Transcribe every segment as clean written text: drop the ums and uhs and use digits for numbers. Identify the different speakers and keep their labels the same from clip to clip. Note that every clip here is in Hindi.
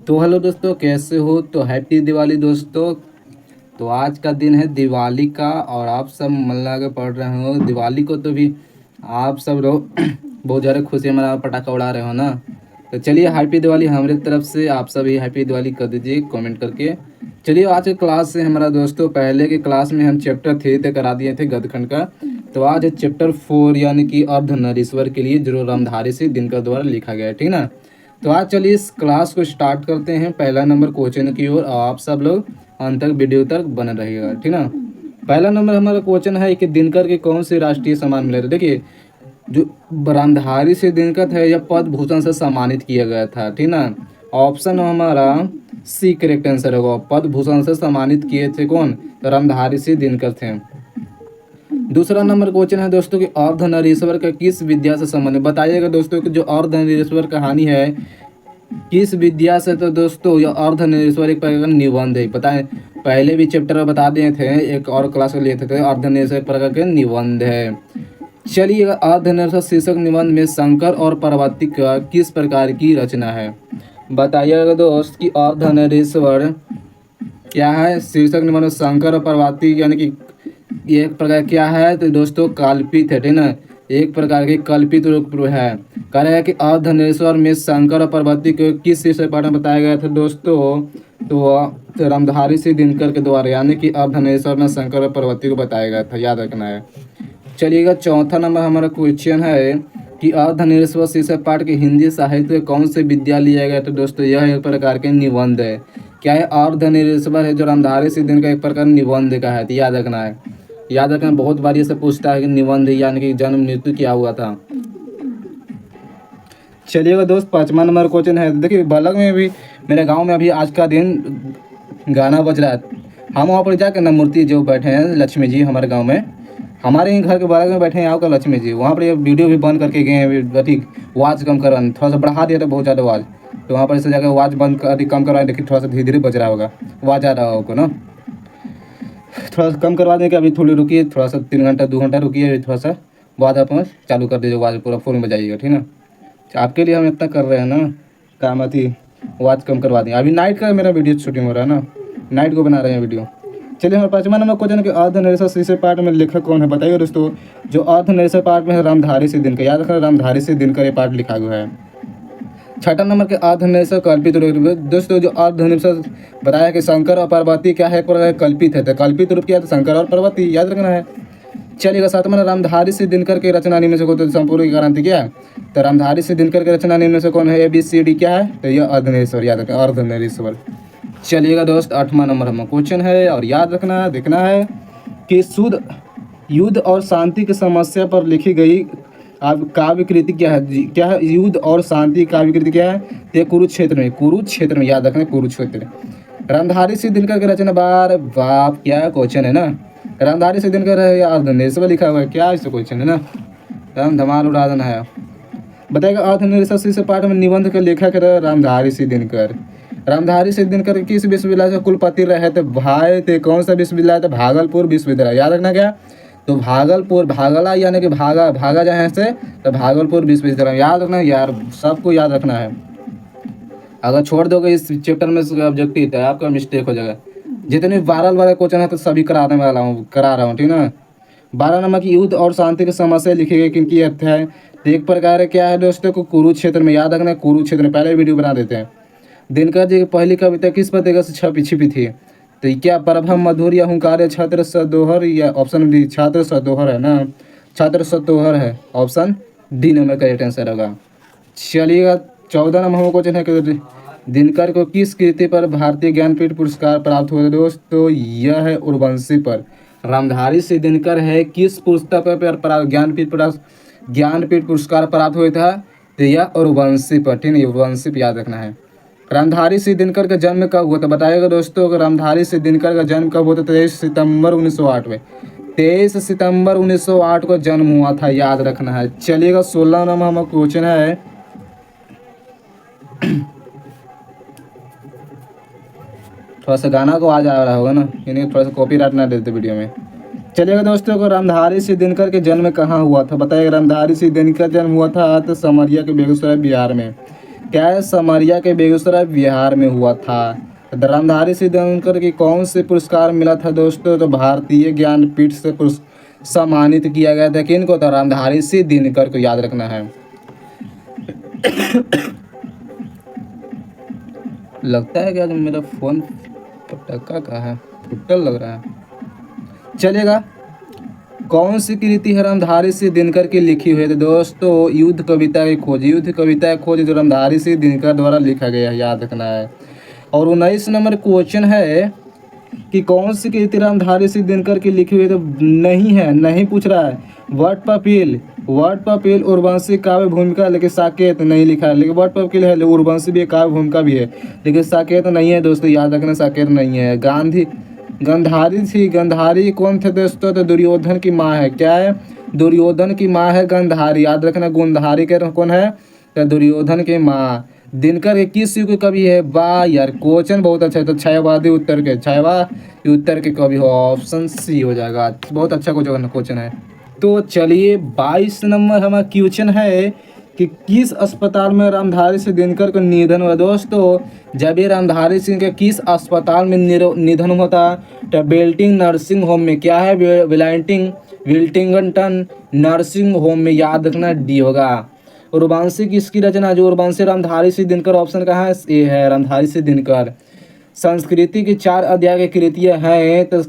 Speaker 1: तो हेलो दोस्तों, कैसे हो? तो हैप्पी दिवाली दोस्तों। तो आज का दिन है दिवाली का और आप सब मन लगा के पढ़ रहे हो दिवाली को। तो भी आप सब लोग बहुत ज़्यादा खुशी मना पटाखा उड़ा रहे हो ना। तो चलिए हैप्पी दिवाली हमारी तरफ से, आप सभी हैप्पी दिवाली कर दीजिए कमेंट करके। चलिए आज के क्लास से हमारा दोस्तों, पहले के क्लास में हम चैप्टर 3 तक करा दिए थे गदखंड का। तो आज है चैप्टर 4 यानी कि अर्धनरीश्वर के लिए, जो रामधारी सिंह दिनकर द्वारा लिखा गया है, ठीक ना। तो आज चलिए इस क्लास को स्टार्ट करते हैं पहला नंबर क्वेश्चन की ओर। आप सब लोग अंत तक वीडियो तक बने रहिएगा, ठीक ना। पहला नंबर हमारा क्वेश्चन है कि दिनकर के कौन से राष्ट्रीय सम्मान मिले थे। देखिए, जो रामधारी सिंह दिनकर है यह पद्म भूषण से सम्मानित किया गया था, ठीक ना। ऑप्शन हमारा सी करेक्ट आंसर होगा। पद्म भूषण से सम्मानित किए थे कौन? तो रामधारी सिंह दिनकर थे। दूसरा नंबर क्वेश्चन है दोस्तों कि अर्धनरीश्वर का किस विद्या से संबंध है। बताइएगा दोस्तों कि जो अर्धनरीश्वर कहानी है किस विद्या से। तो दोस्तों यह अर्धनिरीश्वर एक प्रकार का निबंध है। पता है, पहले भी चैप्टर में बता दिए थे, एक और क्लास में लिए थे, अर्धनिरीश्वर एक प्रकार के निबंध है। चलिए, अर्धनिरीश्वर शीर्षक निबंध में शंकर और पार्वती का किस प्रकार की रचना है। बताइएगा दोस्त कि अर्धनिरीश्वर क्या है। शीर्षक निबंध में शंकर और पार्वती यानी कि ये एक प्रकार क्या है। तो दोस्तों कल्पित है, ठीक ना, एक प्रकार की कल्पित रूप है। कह रहे हैं कि अर्धनेश्वर में शंकर और पार्वती को किस शीर्षक पाठ में बताया गया था दोस्तों। तो रामधारी सिंह दिनकर के द्वारा, यानी कि अर्धनेश्वर में शंकर और पार्वती को बताया गया था, याद रखना है। चलिएगा, चौथा नंबर हमारा क्वेश्चन है कि अर्धनिरीश्वर शीर्षक पाठ के हिंदी साहित्य कौन से विद्या लिया गया। तो दोस्तों यह एक प्रकार के निबंध है। क्या है? अर्धनिरीश्वर है जो रामधारी सिंह दिनकर एक प्रकार निबंध का है, तो याद रखना है। याद रखना, बहुत बार ये से पूछता है कि निबंध यानी कि जन्म मृत्यु क्या हुआ था। चलिएगा दोस्त, पाँचवा नंबर क्वेश्चन है। देखिए, बलग में भी मेरे गांव में अभी आज का दिन गाना बज रहा है। हम वहाँ पर जाकर ना मूर्ति जो बैठे हैं लक्ष्मी जी हमारे गांव में, हमारे ही घर के बगल में बैठे हैं यहाँ का लक्ष्मी जी, वहाँ पर ये वीडियो भी बंद करके गए हैं। ठीक, आवाज़ कम करवाने, थोड़ा सा बढ़ा दिया था बहुत ज़्यादा आवाज़। तो वहाँ पर ऐसे जाकर आवाज़ बंद कर कम करवाए। देखिए थोड़ा सा धीरे धीरे बज रहा होगा, आवाज़ आ रहा होगा ना। थोड़ा सा कम करवा दें कि अभी थोड़ी रुकिए, थोड़ा सा 3 घंटा 2 घंटा रुकिए, थोड़ा सा बाद आप चालू कर दीजिए, आवाज़ पूरा फुल में बजाइएगा, ठीक ना। आपके लिए हम इतना कर रहे हैं ना, काम आती आवाज़ कम करवा दें। अभी नाइट का मेरा वीडियो शूटिंग हो रहा है ना, नाइट को बना रहे हैं वीडियो। चलिए, हमारे पाँचवा नंबर क्वेश्चन कि अर्धनिरीश्वर शीर्षक पाठ में लेखक कौन है। बताइए दोस्तों, जो अर्धनिरीश्वर पाठ में है रामधारी सिंह दिनकर, याद रखना रामधारी सिंह दिनकर ये पाठ लिखा हुआ है। छठा नंबर के अर्धनिरीश्वर कल्पित रूप। दोस्तों जो अर्धनिरीश्वर बताया कि शंकर और पार्वती क्या है, कल्पित है। तो कल्पित रूप क्या है? तो शंकर और पार्वती, याद रखना है। चलिएगा, सातवां रामधारी सिंह दिनकर की रचना निम्न से कौन? तो संपूर्ण क्रांति क्या है? तो रामधारी सिंह दिनकर की रचना निम्न से कौन है? ABCD क्या है? तो यह अर्धनिरीश्वर, याद रखना अर्धनिरीश्वर। चलिएगा दोस्त, 8वां नंबर हमारा क्वेश्चन है और याद रखना देखना है कि शुद्ध युद्ध और शांति की समस्या पर लिखी गई अब काव्य कृति क्या है? क्या है? युद्ध और शांति काव्य कृति क्या है? ये कुरुक्षेत्र में, याद रखना कुरुक्षेत्र। रामधारी सिंह दिनकर की रचना बार बाप क्या क्वेश्चन है ना। रामधारी सिंह दिनकर है या अर्धनिरीश्वर लिखा हुआ है, क्या इस क्वेश्चन है ना, राम धमाल उड़ा देना है। बताएगा अर्धनिरीश्वर शीर्षक पाठ में निबंध का लेखक है रामधारी सिंह दिनकर। रामधारी सिंह दिनकर किस विश्वविद्यालय से कुलपति रहे थे भाई? थे कौन सा विश्वविद्यालय था? भागलपुर विश्वविद्यालय, याद रखना क्या। तो भागलपुर, भागला यानी कि भागा जहाँ से, तो भागलपुर विश्वविद्यालय, याद रखना यार, सबको याद रखना है। अगर छोड़ दोगे इस चैप्टर में ऑब्जेक्टिव तो आपका मिस्टेक हो जाएगा। जितने 12 वाले क्वेश्चन है तो सभी करा रहा हूँ, ठीक ना। 12 नंबर की युद्ध और शांति की समस्या लिखी गई किनकी है? तो एक प्रकार है क्या है दोस्तों को कुरुक्षेत्र में, याद रखना कुरुक्षेत्र में, पहले वीडियो बना देते हैं। दिनकर जी की पहली कविता किस पत्रिका से छिपी थी? तो क्या प्रभम मधुर या हुंकार छात्र सदोहर, या ऑप्शन डी छात्र सदोहर है ना, छात्र सतोहर है, ऑप्शन डी नंबर का आंसर होगा। चलिएगा, 14 नंबर क्वेश्चन है कि दिनकर को किस कृति पर भारतीय ज्ञानपीठ पुरस्कार प्राप्त हुआ? दोस्तों यह है उर्वशी पर। रामधारी सिंह दिनकर है किस पुस्तक पर ज्ञानपीठ पुरस्कार प्राप्त हुआ था? तो यह उर्वशी पर, ठीक है, उर्वशी पर याद रखना है। रामधारी सिंह दिनकर का जन्म कब हुआ था? बताइएगा दोस्तों कि रामधारी सिंह दिनकर का जन्म कब हुआ था? 23 सितंबर 1908 में, 23 सितंबर 1908 को जन्म हुआ था, याद रखना है। चलिएगा, 16 नंबर हमारा क्वेश्चन है थोड़ा सा गाना को आवाज आ रहा होगा ना, यानी थोड़ा सा कॉपीराइट ना देते वीडियो में। चलिएगा दोस्तों को रामधारी सिंह दिनकर के जन्म कहाँ हुआ था? बताइएगा, रामधारी सिंह दिनकर जन्म हुआ था तो समरिया के बेगूसराय बिहार में। क्या है, समरिया के बेगूसराय बिहार में हुआ था। रामधारी सिंह दिनकर की कौन से पुरस्कार मिला था दोस्तों, तो भारतीय ज्ञानपीठ से सम्मानित किया गया था। किनको, तो रामधारी सिंह दिनकर को याद रखना है। लगता है कि आज मेरा फ़ोन पटका का है, फुटल लग रहा है। चलेगा। कौन सी कृति है रामधारी सिंह दिनकर की लिखी हुई है, तो दोस्तों युद्ध कविता की खोज। युद्ध कविता की खोज जो रामधारी सिंह दिनकर द्वारा लिखा गया है, याद रखना है। और 19 नंबर क्वेश्चन है कि कौन सी कृति रामधारी सिंह दिनकर की लिखी हुई है, तो नहीं है, नहीं पूछ रहा है। वट पपील उर्वशी काव्य भूमिका, लेकिन साकेत नहीं लिखा है। लेकिन वट पपील है, उर्वशी भी काव्य भूमिका भी है, लेकिन साकेत नहीं है दोस्तों, याद रखना साकेत नहीं है। गंधारी कौन थे दोस्तों, तो दुर्योधन की माँ है। क्या है, दुर्योधन की माँ है गंधारी, याद रखना। गंधारी के कौन है, तो दुर्योधन की माँ। दिनकर किस युग के कवि है, वाह यार क्वेश्चन बहुत अच्छा है। तो छायावादी उत्तर के कवि हो, ऑप्शन सी हो जाएगा। बहुत अच्छा क्वेश्चन है। तो चलिए 22 नंबर हमारा क्वेश्चन है कि किस अस्पताल में रामधारी सिंह दिनकर का निधन हुआ। दोस्तों जब ये रामधारी सिंह के किस अस्पताल में निधन हुआ था, तो बेल्टिंग नर्सिंग होम में। क्या है, विल्टिंगटन नर्सिंग होम में, याद रखना डी होगा। उर्वशी किसकी रचना, जो उर्वशी रामधारी सिंह दिनकर, ऑप्शन कहाँ है, ए है रामधारी सिंह दिनकर। संस्कृति की 4 अध्याय की कृतियाँ हैं, तो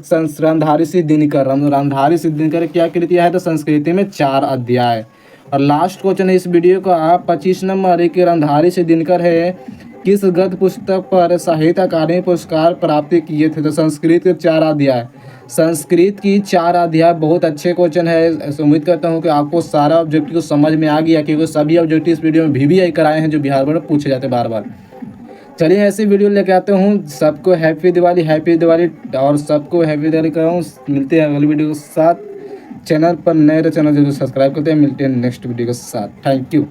Speaker 1: रामधारी सिंह दिनकर क्या कृतियाँ है, तो संस्कृति में 4 अध्याय। और लास्ट क्वेश्चन है इस वीडियो का 25 नंबर, एक रामधारी सिंह दिनकर है किस गद्य पुस्तक पर साहित्य अकादमी पुरस्कार प्राप्त किए थे, तो संस्कृत के 4 अध्याय। संस्कृत की 4 अध्याय बहुत अच्छे क्वेश्चन है। उम्मीद करता हूँ कि आपको सारा ऑब्जेक्टिव समझ में आ गया, क्योंकि सभी ऑब्जेक्टिव इस वीडियो में भी कराए हैं जो बिहार बोर्ड में पूछे जाते बार बार। चलिए ऐसी वीडियो लेके आते हूँ। सबको हैप्पी दिवाली और सबको हैप्पी दिवाली कराऊँ। मिलते हैं अगली वीडियो के साथ। चैनल पर नए चैनल जरूर सब्सक्राइब करते हैं। मिलते हैं नेक्स्ट वीडियो के साथ। Thank you.